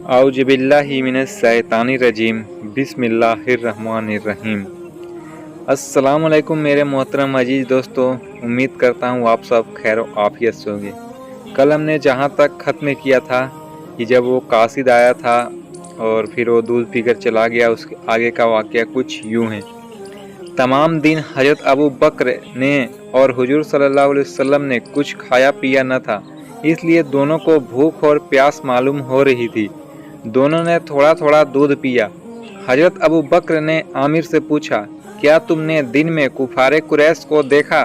औज़ु बिल्लाहि मिनश्शैतानिर्रजीम बिस्मिल्लाहिर्रहमानिर्रहीम। अस्सलामुअलैकुम मेरे मोहतरम अजीज़ दोस्तों, उम्मीद करता हूँ आप सब खैर आफियत से होंगे। कल हमने जहाँ तक ख़त्म किया था कि जब वो कासिद आया था और फिर वो दूध पीकर चला गया, उसके आगे का वाक़या कुछ यूँ है। तमाम दिन हज़रत अबू बकर ने और हुजूर सल्लल्लाहु अलैहि वसल्लम ने कुछ खाया पिया न था, इसलिए दोनों को भूख और प्यास मालूम हो रही थी। दोनों ने थोड़ा थोड़ा दूध पिया। हज़रत अबू बकर ने आमिर से पूछा, क्या तुमने दिन में कुफारे कुरैश को देखा?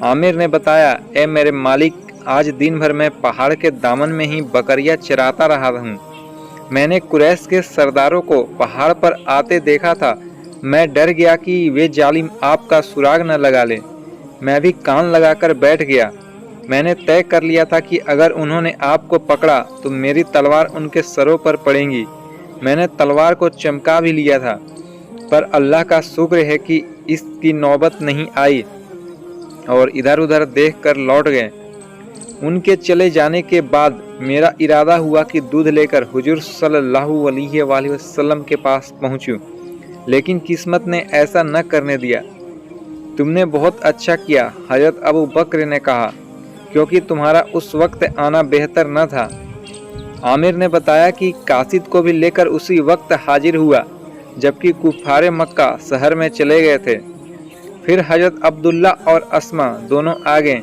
आमिर ने बताया, ए मेरे मालिक, आज दिन भर मैं पहाड़ के दामन में ही बकरियां चराता रहा हूँ। मैंने कुरैश के सरदारों को पहाड़ पर आते देखा था। मैं डर गया कि वे जालिम आपका सुराग न लगा लें। मैं भी कान लगाकर बैठ गया। मैंने तय कर लिया था कि अगर उन्होंने आपको पकड़ा तो मेरी तलवार उनके सरों पर पड़ेगी। मैंने तलवार को चमका भी लिया था, पर अल्लाह का शुक्र है कि इसकी नौबत नहीं आई और इधर उधर देखकर लौट गए। उनके चले जाने के बाद मेरा इरादा हुआ कि दूध लेकर हुजूर सल्लल्लाहु अलैहि वसल्लम के पास पहुंचूं, लेकिन किस्मत ने ऐसा न करने दिया। तुमने बहुत अच्छा किया, हज़रत अबू बकर ने कहा, क्योंकि तुम्हारा उस वक्त आना बेहतर न था। आमिर ने बताया कि कासिद को भी लेकर उसी वक्त हाजिर हुआ जबकि कुफारे मक्का शहर में चले गए थे। फिर हज़रत अब्दुल्ला और अस्मा दोनों आ गए।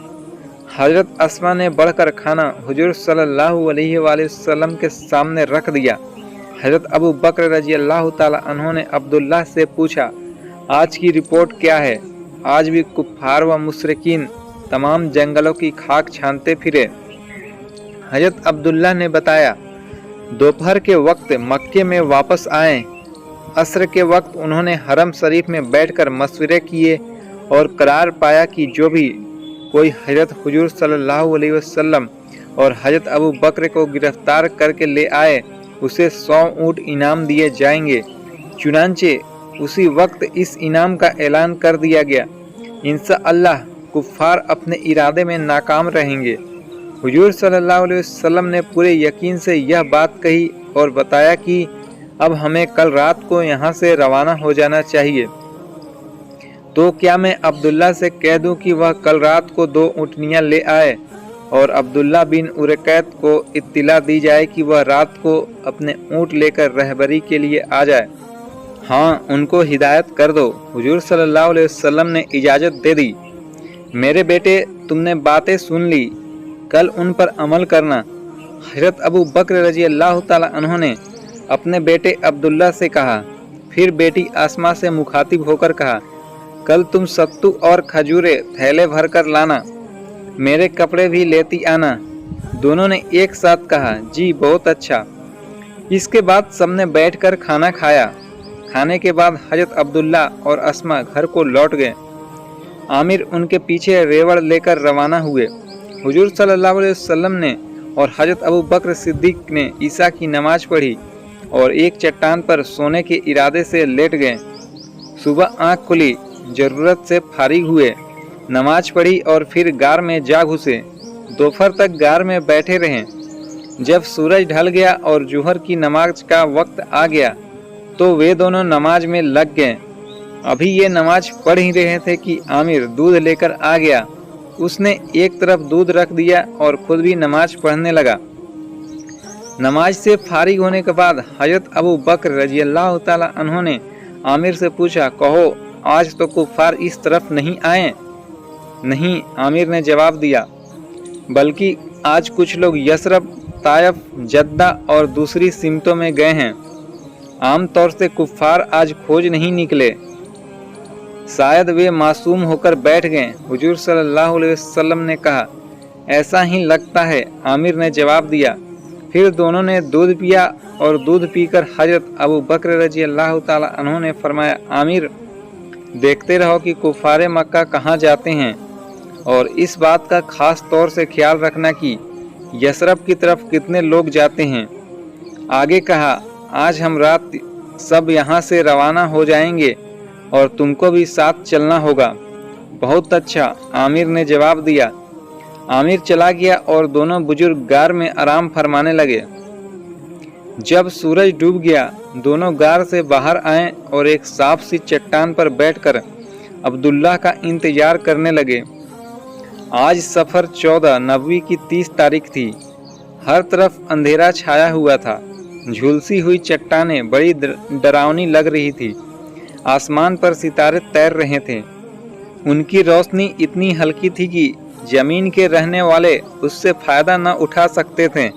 हज़रत अस्मा ने बढ़कर खाना हुजूर सल्लल्लाहु अलैहि वसल्लम के सामने रख दिया। हज़रत अबू बकर रजी अल्लाह ताला अन्हु ने अब्दुल्ला से पूछा, आज की रिपोर्ट क्या है? आज भी कुफार व मुशरिकीन तमाम जंगलों की खाक छानते फिरे। हज़रत अब्दुल्ला ने बताया, दोपहर के वक्त मक्के में वापस आए। असर के वक्त उन्होंने हरम शरीफ में बैठकर मशवरे किए और करार पाया कि जो भी कोई हज़रत हुजूर सल्लल्लाहु अलैहि वसल्लम और हज़रत अबू बकर को गिरफ्तार करके ले आए, उसे 100 ऊँट इनाम दिए जाएंगे। चुनांचे उसी वक्त इस इनाम का ऐलान कर दिया गया। इंशाअल्लाह कुफ़ार अपने इरादे में नाकाम रहेंगे। हुजूर सल्लल्लाहु अलैहि वसल्लम ने पूरे यकीन से यह बात कही और बताया कि अब हमें कल रात को यहाँ से रवाना हो जाना चाहिए। तो क्या मैं अब्दुल्ला से कह दूं कि वह कल रात को 2 ऊँटनियाँ ले आए और अब्दुल्ला बिन उरैक़त को इत्तिला दी जाए कि वह रात को अपने ऊँट लेकर रहबरी के लिए आ जाए? हाँ, उनको हिदायत कर दो। हुजूर सल्लल्लाहु अलैहि वसल्लम ने इजाज़त दे दी। मेरे बेटे, तुमने बातें सुन ली, कल उन पर अमल करना। हज़रत अबू बकर रजी अल्लाह ताला अन्हु ने अपने बेटे अब्दुल्ला से कहा। फिर बेटी आसमा से मुखातिब होकर कहा, कल तुम सत्तू और खजूरें थैले भर कर लाना। मेरे कपड़े भी लेती आना। दोनों ने एक साथ कहा, जी बहुत अच्छा। इसके बाद सबने बैठकर खाना खाया। खाने के बाद हज़रत अब्दुल्ला और अस्मा घर को लौट गए। आमिर उनके पीछे रेवड़ लेकर रवाना हुए। हुजूर सल्लल्लाहु अलैहि वसल्लम ने और हज़रत अबू बकर सिद्दीक़ ने ईशा की नमाज़ पढ़ी और एक चट्टान पर सोने के इरादे से लेट गए। सुबह आँख खुली, ज़रूरत से फारिग हुए, नमाज पढ़ी और फिर गार में जा घुसे। दोपहर तक गार में बैठे रहें। जब सूरज ढल गया और जुहर की नमाज का वक्त आ गया तो वे दोनों नमाज में लग गए। अभी ये नमाज पढ़ ही रहे थे कि आमिर दूध लेकर आ गया। उसने एक तरफ दूध रख दिया और खुद भी नमाज पढ़ने लगा। नमाज से फारिग होने के बाद हज़रत अबू बकर रजी अल्लाह ताला अन्हु ने आमिर से पूछा, कहो आज तो कुफ़ार इस तरफ नहीं आए? नहीं, आमिर ने जवाब दिया, बल्कि आज कुछ लोग यसरब, तायफ, जद्दा और दूसरी सिमतों में गए हैं। आम तौर से कुफ़ार आज खोज नहीं निकले, शायद वे मासूम होकर बैठ गए। हुजूर सल्लल्लाहु अलैहि वसल्लम ने कहा, ऐसा ही लगता है, आमिर ने जवाब दिया। फिर दोनों ने दूध पिया और दूध पीकर हज़रत अबू बकर रजी अल्लाह ताला अन्हु ने फरमाया, आमिर देखते रहो कि कुफ़ारे मक्का कहाँ जाते हैं और इस बात का ख़ास तौर से ख्याल रखना कि यसरब की तरफ कितने लोग जाते हैं। आगे कहा, आज हम रात सब यहाँ से रवाना हो जाएंगे और तुमको भी साथ चलना होगा। बहुत अच्छा, आमिर ने जवाब दिया। आमिर चला गया और दोनों बुजुर्ग गार में आराम फरमाने लगे। जब सूरज डूब गया दोनों गार से बाहर आए और एक साफ सी चट्टान पर बैठकर अब्दुल्लाह का इंतजार करने लगे। आज सफ़र 14 नबी की 30 तारीख थी। हर तरफ अंधेरा छाया हुआ था। झुलसी हुई चट्टानें बड़ी डरावनी लग रही थी। आसमान पर सितारे तैर रहे थे। उनकी रोशनी इतनी हल्की थी कि जमीन के रहने वाले उससे फ़ायदा न उठा सकते थे।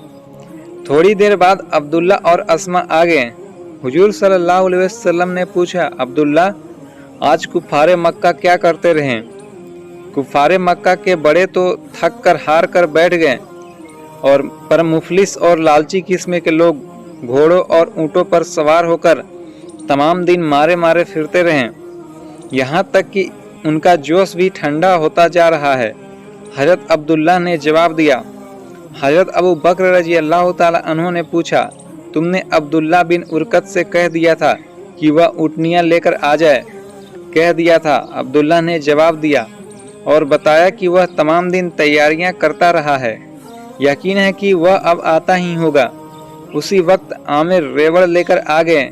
थोड़ी देर बाद अब्दुल्ला और अस्मा आ गए। हुजूर सल्लल्लाहु अलैहि वसल्लम ने पूछा, अब्दुल्ला आज कुफ़ारे मक्का क्या करते रहे? कुफ़ारे मक्का के बड़े तो थक कर हार कर बैठ गए पर मुफलिस और लालची किस्म के लोग घोड़ों और ऊँटों पर सवार होकर तमाम दिन मारे मारे फिरते रहे, यहाँ तक कि उनका जोश भी ठंडा होता जा रहा है। हज़रत अब्दुल्ला ने जवाब दिया। हज़रत अबू बकर रज़ी अल्लाह ताला अन्हु ने पूछा, तुमने अब्दुल्ला बिन उरकत से कह दिया था कि वह ऊँटनियाँ लेकर आ जाए? कह दिया था, अब्दुल्ला ने जवाब दिया और बताया कि वह तमाम दिन तैयारियां करता रहा है। यकीन है कि वह अब आता ही होगा। उसी वक्त आमिर रेवड़ लेकर आ गए।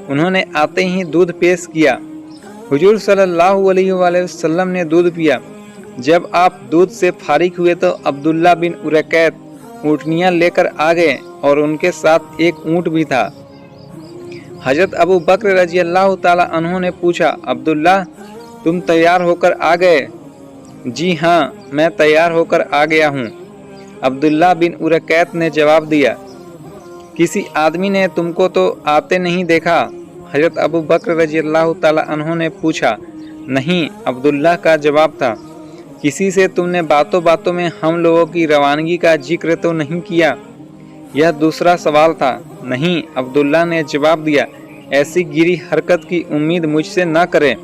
उन्होंने आते ही दूध पेश किया। हुजूर सल्लल्लाहु अलैहि वसल्लम ने दूध पिया। जब आप दूध से फारिग हुए तो अब्दुल्ला बिन उरकैत ऊँटनियाँ लेकर आ गए और उनके साथ एक ऊँट भी था। हज़रत अबू बकर रज़ी अल्लाह ताला अन्हु ने पूछा, अब्दुल्ला तुम तैयार होकर आ गए? जी हाँ, मैं तैयार होकर आ गया हूँ, अब्दुल्ला बिन उरकैत ने जवाब दिया। किसी आदमी ने तुमको तो आते नहीं देखा? हज़रत अबू बकर रज़ी अल्लाह ताला अन्हु ने पूछा। नहीं, अब्दुल्ला का जवाब था। किसी से तुमने बातों बातों में हम लोगों की रवानगी का जिक्र तो नहीं किया? यह दूसरा सवाल था। नहीं, अब्दुल्ला ने जवाब दिया। ऐसी गिरी हरकत की उम्मीद मुझसे न करें।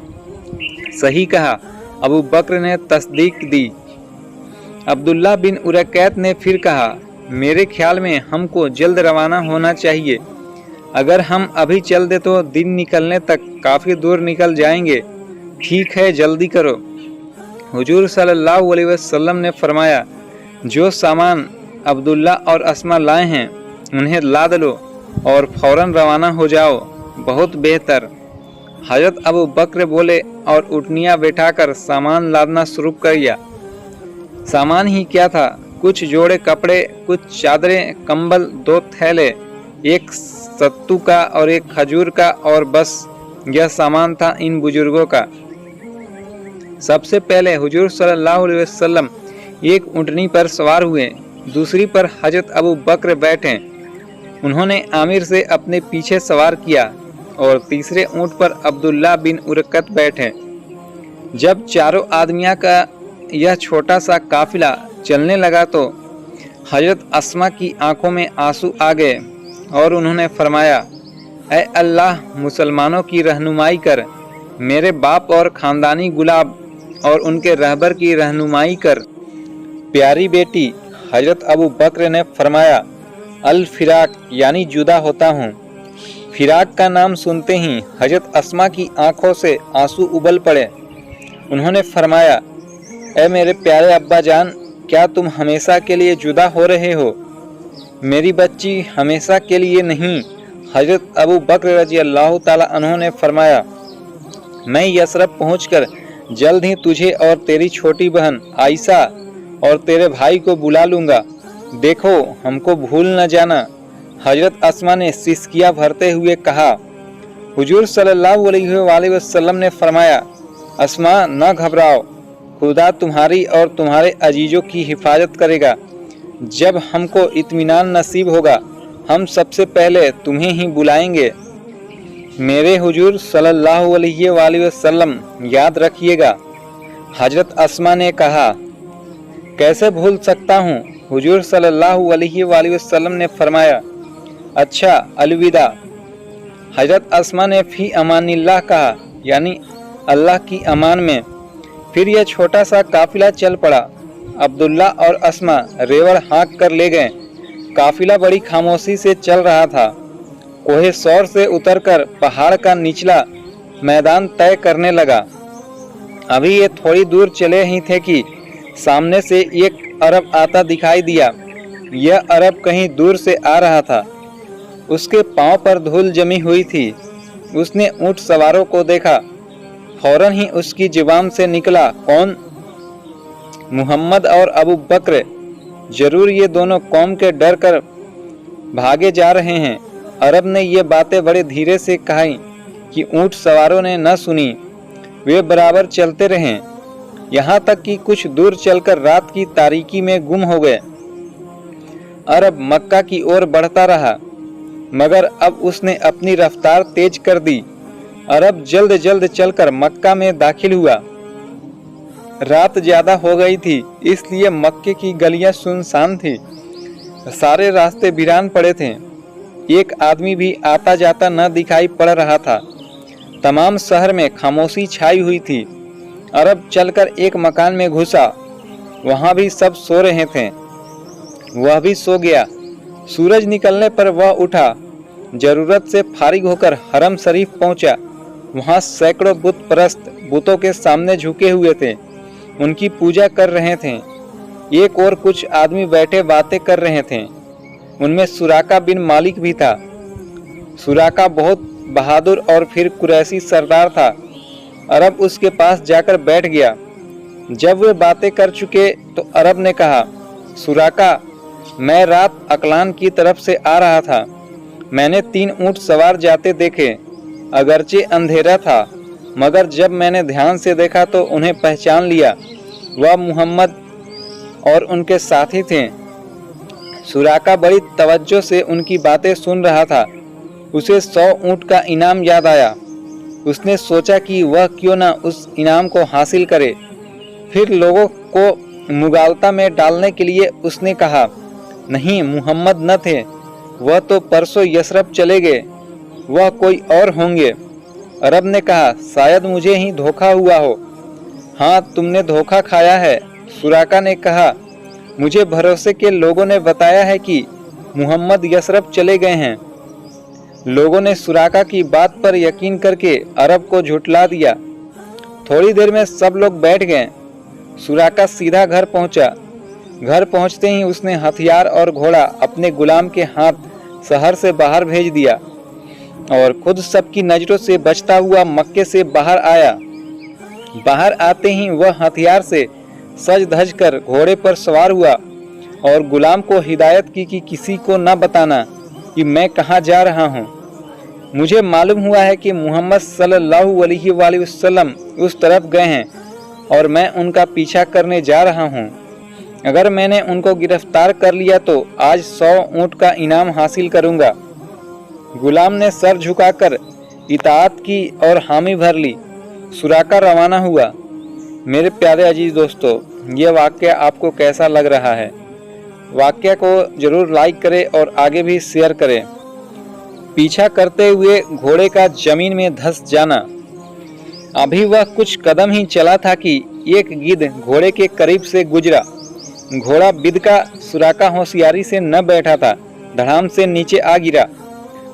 सही कहा, अबू बकर ने तस्दीक दी। अब्दुल्ला बिन उरकैत ने फिर कहा, मेरे ख्याल में हमको जल्द रवाना होना चाहिए। अगर हम अभी चल दे तो दिन निकलने तक काफ़ी दूर निकल जाएंगे। ठीक है, जल्दी करो। हुजूर सल्लल्लाहु अलैहि वसल्लम ने फरमाया, जो सामान अब्दुल्ला और अस्मा लाए हैं उन्हें लाद लो और फौरन रवाना हो जाओ। बहुत बेहतर। हज़रत अबू बकर बोले और ऊँटनियाँ बैठाकर सामान लादना शुरू कर दिया। सामान ही क्या था, कुछ जोड़े कपड़े, कुछ चादरें, कंबल, 2 थैले, एक सत्तू का और एक खजूर का, और बस यह सामान था इन बुजुर्गों का। सबसे पहले हुजूर सल्लल्लाहु अलैहि वसल्लम एक ऊँटनी पर सवार हुए, दूसरी पर हज़रत अबू बकर बैठे। उन्होंने आमिर से अपने पीछे सवार किया और तीसरे ऊँट पर अब्दुल्ला बिन उरकत बैठे। जब चारों आदमियों का यह छोटा सा काफिला चलने लगा तो हज़रत अस्मा की आंखों में आंसू आ गए और उन्होंने फरमाया, ऐ अल्लाह, मुसलमानों की रहनुमाई कर। मेरे बाप और ख़ानदानी गुलाब और उनके रहबर की रहनुमाई कर। प्यारी बेटी, हज़रत अबू बकर ने फरमाया, अल फिराक यानी जुदा होता हूँ। फिराक का नाम सुनते ही हज़रत अस्मा की आंखों से आंसू उबल पड़े। उन्होंने फरमाया, ऐ मेरे प्यारे अब्बा जान, क्या तुम हमेशा के लिए जुदा हो रहे हो? मेरी बच्ची, हमेशा के लिए नहीं। हज़रत अबू बकर रज़ी अल्लाह ताला अन्हु ने फरमाया, मैं यसरब पहुंचकर जल्द ही तुझे और तेरी छोटी बहन आयशा और तेरे भाई को बुला लूँगा। देखो, हमको भूल न जाना। हज़रत अस्मा ने सिसकियाँ भरते हुए कहा। हुजूर सल्लल्लाहु अलैहि वसल्लम ने फरमाया, अस्मा न घबराओ, खुदा तुम्हारी और तुम्हारे अजीज़ों की हिफाजत करेगा। जब हमको इत्मीनान नसीब होगा हम सबसे पहले तुम्हें ही बुलाएंगे। मेरे हुजूर सल्लल्लाहु अलैहि वसल्लम याद रखिएगा। हज़रत अस्मा ने कहा, कैसे भूल सकता हूँ। हुजूर सल्लल्लाहु अलैहि वसल्लम ने फरमाया, अच्छा, अलविदा। हज़रत अस्मा ने फ़ी अमानिल्लाह कहा, यानी अल्लाह की अमान में। फिर यह छोटा सा काफिला चल पड़ा। अब्दुल्ला और अस्मा रेवड़ हाँक कर ले गए। काफिला बड़ी खामोशी से चल रहा था। कोहे सौर से उतरकर पहाड़ का निचला मैदान तय करने लगा। अभी ये थोड़ी दूर चले ही थे कि सामने से एक अरब आता दिखाई दिया। यह अरब कहीं दूर से आ रहा था। उसके पांव पर धूल जमी हुई थी। उसने ऊंट सवारों को देखा। फौरन ही उसकी जुबान से निकला, कौन? मुहम्मद और अबू बकर। जरूर ये दोनों कौम के डर कर भागे जा रहे हैं। अरब ने ये बातें बड़े धीरे से कही कि ऊंट सवारों ने न सुनी। वे बराबर चलते रहे, यहाँ तक कि कुछ दूर चलकर रात की तारीकी में गुम हो गए। अरब मक्का की ओर बढ़ता रहा, मगर अब उसने अपनी रफ्तार तेज कर दी। अरब जल्द जल्द चलकर मक्का में दाखिल हुआ। रात ज्यादा हो गई थी, इसलिए मक्के की गलियां सुनसान थी। सारे रास्ते वीरान पड़े थे। एक आदमी भी आता जाता न दिखाई पड़ रहा था। तमाम शहर में खामोशी छाई हुई थी। अरब चलकर एक मकान में घुसा। वहां भी सब सो रहे थे। वह भी सो गया। सूरज निकलने पर वह उठा। जरूरत से फारिग होकर हरम शरीफ पहुंचा। वहां सैकड़ों बुत परस्त बुतों के सामने झुके हुए थे, उनकी पूजा कर रहे थे। एक और कुछ आदमी बैठे बातें कर रहे थे। उनमें सुराका बिन मालिक भी था। सुराका बहुत बहादुर और फिर कुरैशी सरदार था। अरब उसके पास जाकर बैठ गया। जब वे बातें कर चुके तो अरब ने कहा, सुराका, मैं रात अकलान की तरफ से आ रहा था। मैंने 3 ऊंट सवार जाते देखे। अगरचे अंधेरा था, मगर जब मैंने ध्यान से देखा तो उन्हें पहचान लिया। वह मुहम्मद और उनके साथी थे। सुराका बड़ी तवज्जो से उनकी बातें सुन रहा था। उसे 100 ऊंट का इनाम याद आया। उसने सोचा कि वह क्यों न उस इनाम को हासिल करे। फिर लोगों को मुगालता में डालने के लिए उसने कहा, नहीं, मुहम्मद न थे, वह तो परसों यसरब चले गए, वह कोई और होंगे। अरब ने कहा, शायद मुझे ही धोखा हुआ हो। हाँ, तुमने धोखा खाया है। सुराका ने कहा, मुझे भरोसे के लोगों ने बताया है कि मुहम्मद यसरब चले गए हैं। लोगों ने सुराका की बात पर यकीन करके अरब को झुठला दिया। थोड़ी देर में सब लोग बैठ गए। सुराका सीधा घर पहुंचा। घर पहुंचते ही उसने हथियार और घोड़ा अपने गुलाम के हाथ शहर से बाहर भेज दिया और खुद सबकी नजरों से बचता हुआ मक्के से बाहर आया। बाहर आते ही वह हथियार से सज धज कर घोड़े पर सवार हुआ और गुलाम को हिदायत की कि किसी को न बताना कि मैं कहाँ जा रहा हूँ। मुझे मालूम हुआ है कि मुहम्मद सल्लल्लाहु अलैहि वसल्लम उस तरफ गए हैं और मैं उनका पीछा करने जा रहा हूँ। अगर मैंने उनको गिरफ्तार कर लिया तो आज 100 ऊंट का इनाम हासिल करूंगा। गुलाम ने सर झुकाकर इताअत की और हामी भर ली। सुराका रवाना हुआ। मेरे प्यारे अजीज दोस्तों, यह वाक़या आपको कैसा लग रहा है? वाक़या को जरूर लाइक करें और आगे भी शेयर करें। पीछा करते हुए घोड़े का जमीन में धंस जाना। अभी वह कुछ कदम ही चला था कि एक गिद्ध घोड़े के करीब से गुजरा। घोड़ा बिदका। सुराका होशियारी से न बैठा था, धड़ाम से नीचे आ गिरा।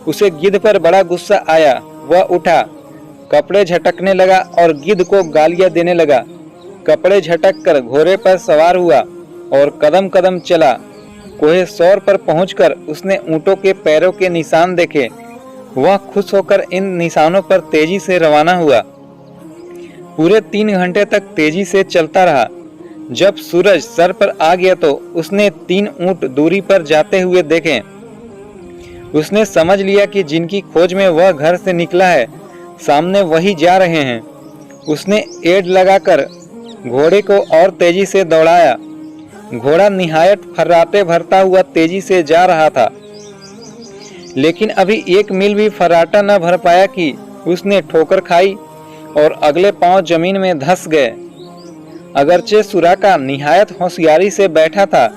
उसे गिद्ध पर बड़ा गुस्सा आया। वह उठा, कपड़े झटकने लगा और गिद्ध को गालियां देने लगा। कपड़े झटक कर घोड़े पर सवार हुआ और कदम कदम चला। कोहे सौर पर पहुंचकर उसने ऊंटों के पैरों के निशान देखे। वह खुश होकर इन निशानों पर तेजी से रवाना हुआ। पूरे 3 घंटे तक तेजी से चलता रहा। जब सूरज सर पर आ गया तो उसने 3 ऊंट दूरी पर जाते हुए देखे। उसने समझ लिया कि जिनकी खोज में वह घर से निकला है, सामने वही जा रहे हैं। उसने एड़ लगाकर घोड़े को और तेजी से दौड़ाया। घोड़ा निहायत फर्राटे भरता हुआ तेजी से जा रहा था, लेकिन अभी 1 मील भी फर्राटा न भर पाया कि उसने ठोकर खाई और अगले पांव जमीन में धंस गए। अगरचे सुराका निहायत होशियारी से बैठा था,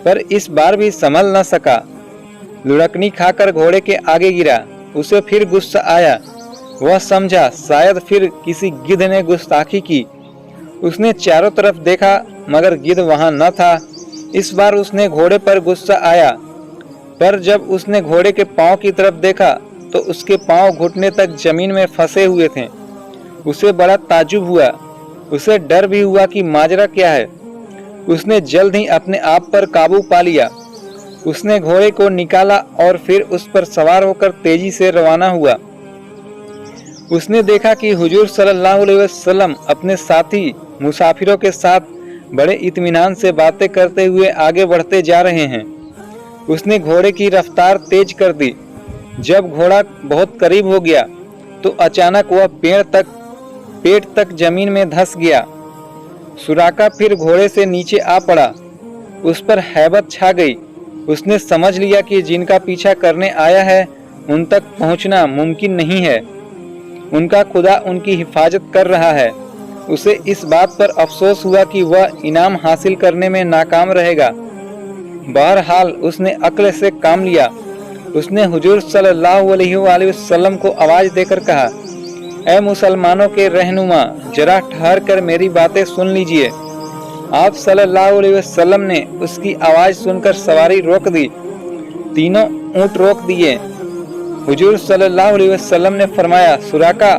पर इस बार भी संभल न सका। लुढ़कनी खाकर घोड़े के आगे गिरा। उसे फिर गुस्सा आया। वह समझा शायद फिर किसी गिद्ध ने गुस्ताखी की। उसने चारों तरफ देखा, मगर गिद्ध वहां न था। इस बार उसने घोड़े पर गुस्सा आया, पर जब उसने घोड़े के पांव की तरफ देखा तो उसके पांव घुटने तक जमीन में फंसे हुए थे। उसे बड़ा ताज्जुब हुआ। उसे डर भी हुआ कि माजरा क्या है। उसने जल्द ही अपने आप पर काबू पा लिया। उसने घोड़े को निकाला और फिर उस पर सवार होकर तेजी से रवाना हुआ। उसने देखा कि हुजूर सल्लल्लाहु अलैहि वसल्लम अपने साथी मुसाफिरों के साथ बड़े इत्मीनान से बातें करते हुए आगे बढ़ते जा रहे हैं। उसने घोड़े की रफ्तार तेज कर दी। जब घोड़ा बहुत करीब हो गया तो अचानक वह पेट तक जमीन में धंस गया। सुराका फिर घोड़े से नीचे आ पड़ा। उस पर हैबत छा गई। उसने समझ लिया कि जिनका पीछा करने आया है उन तक पहुंचना मुमकिन नहीं है। उनका खुदा उनकी हिफाजत कर रहा है। उसे इस बात पर अफसोस हुआ कि वह इनाम हासिल करने में नाकाम रहेगा। बहरहाल उसने अक्ल से काम लिया। उसने हुजूर सल्लल्लाहु अलैहि वसल्लम को आवाज़ देकर कहा, ऐ मुसलमानों के रहनुमा, जरा ठहर कर मेरी बातें सुन लीजिए। आप सल्लल्लाहु अलैहि वसल्लम ने उसकी आवाज़ सुनकर सवारी रोक दी। तीनों ऊँट रोक दिए। हुजूर सल्लल्लाहु अलैहि वसल्लम ने फरमाया, सुराका,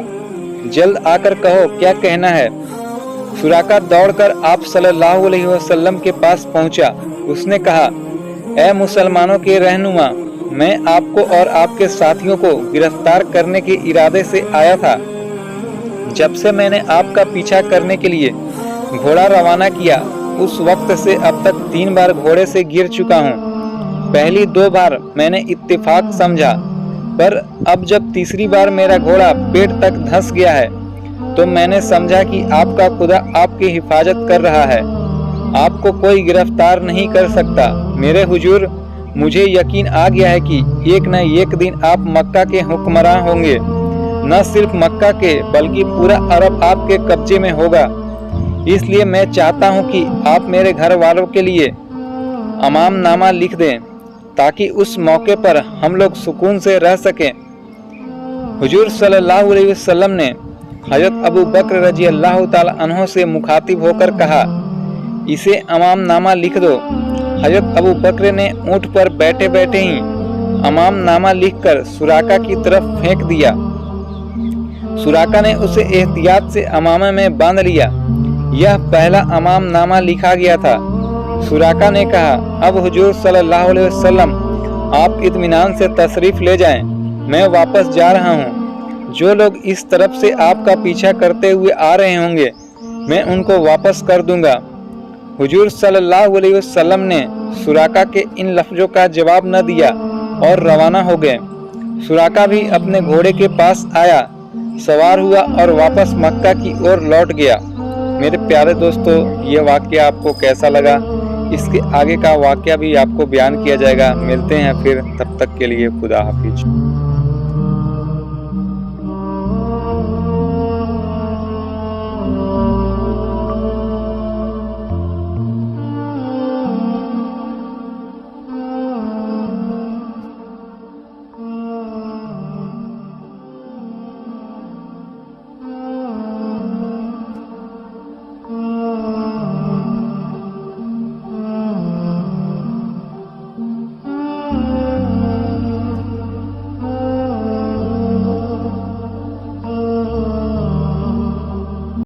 जल्द आकर कहो क्या कहना है। सुराका दौड़कर आप सल्लल्लाहु अलैहि वसल्लम के पास पहुंचा। उसने कहा, ऐ मुसलमानों के रहनुमा, मैं आपको और आपके साथियों को गिरफ्तार करने के इरादे से आया था। जब से मैंने आपका पीछा करने के लिए घोड़ा रवाना किया, उस वक्त से अब तक 3 बार घोड़े से गिर चुका हूँ। पहली 2 बार मैंने इत्तेफाक समझा, पर अब जब तीसरी बार मेरा घोड़ा पेट तक धंस गया है तो मैंने समझा कि आपका खुदा आपकी हिफाजत कर रहा है। आपको कोई गिरफ्तार नहीं कर सकता। मेरे हुजूर, मुझे यकीन आ गया है कि एक न एक दिन आप मक्का के हुक्मरान होंगे। न सिर्फ मक्का के बल्कि पूरा अरब आपके कब्जे में होगा। इसलिए मैं चाहता हूं कि आप मेरे घर वालों के लिए अमामनामा लिख दें ताकि उस मौके पर हम लोग सुकून से रह सकें। हुजूर सल्लल्लाहु अलैहि वसल्लम ने हज़रत अबू बकर रजी अल्लाह ताला अन्हो से मुखातिब होकर कहा, इसे अमामनामा लिख दो। हज़रत अबू बकर ने ऊँट पर बैठे बैठे ही अमामनामा लिखकर सुराका की तरफ फेंक दिया। सुराका ने उसे एहतियात से अमामे में बांध लिया। यह पहला अमामनामा लिखा गया था। सुराका ने कहा, अब हुजूर सल्लल्लाहु अलैहि वसल्लम आप इत्मीनान से तशरीफ़ ले जाएं, मैं वापस जा रहा हूं। जो लोग इस तरफ से आपका पीछा करते हुए आ रहे होंगे, मैं उनको वापस कर दूंगा। हुजूर सल्लल्लाहु अलैहि वसल्लम ने सुराका के इन लफ्ज़ों का जवाब न दिया और रवाना हो गए। सुराका भी अपने घोड़े के पास आया, सवार हुआ और वापस मक्का की ओर लौट गया। मेरे प्यारे दोस्तों, ये वाक़या आपको कैसा लगा? इसके आगे का वाक़या भी आपको बयान किया जाएगा। मिलते हैं फिर, तब तक के लिए खुदा हाफिज।